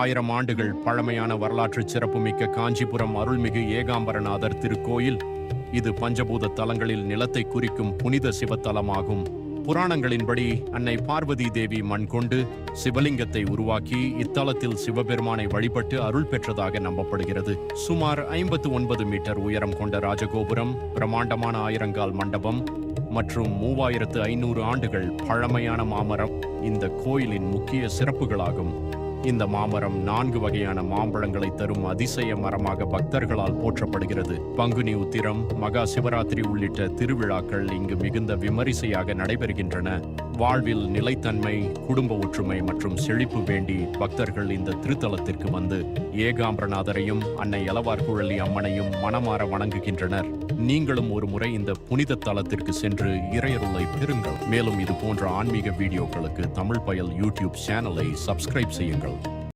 1000 ஆண்டுகள் பழமையான வரலாற்று சிறப்புமிக்க காஞ்சிபுரம் அருள்மிகு ஏகாம்பரநாதர் திருக்கோயில். இது பஞ்சபூத தலங்களில் நிலத்தை குறிக்கும் புனித சிவத்தலமாகும். புராணங்களின்படி அன்னை பார்வதி தேவி மண் கொண்டு சிவலிங்கத்தை உருவாக்கி இத்தலத்தில் சிவபெருமானை வழிபட்டு அருள் பெற்றதாக நம்பப்படுகிறது. சுமார் 59 மீட்டர் உயரம் கொண்ட ராஜகோபுரம், பிரம்மாண்டமான ஆயிரங்கால் மண்டபம் மற்றும் 3500 ஆண்டுகள் பழமையான மாமரம் இந்த கோயிலின் முக்கிய சிறப்புகளாகும். இந்த மாமரம் 4 வகையான மாம்பழங்களை தரும் அதிசய மரமாக பக்தர்களால் போற்றப்படுகிறது. பங்குனி உத்திரம், மகா சிவராத்திரி உள்ளிட்ட திருவிழாக்கள் இங்கு மிகுந்த விமரிசையாக நடைபெறுகின்றன. வாழ்வில் நிலைத்தன்மை, குடும்ப ஒற்றுமை மற்றும் செழிப்பு வேண்டி பக்தர்கள் இந்த திருத்தலத்திற்கு வந்து ஏகாம்பரநாதரையும் அன்னை எலவார்குழலி அம்மனையும் மனமாற வணங்குகின்றனர். நீங்களும் ஒரு முறை இந்த புனித தலத்திற்கு சென்று இறையருளை பெறுங்கள். மேலும் இது போன்ற ஆன்மீக வீடியோக்களுக்கு தமிழ் பயல் யூடியூப் சேனலை சப்ஸ்கிரைப் செய்யுங்கள்.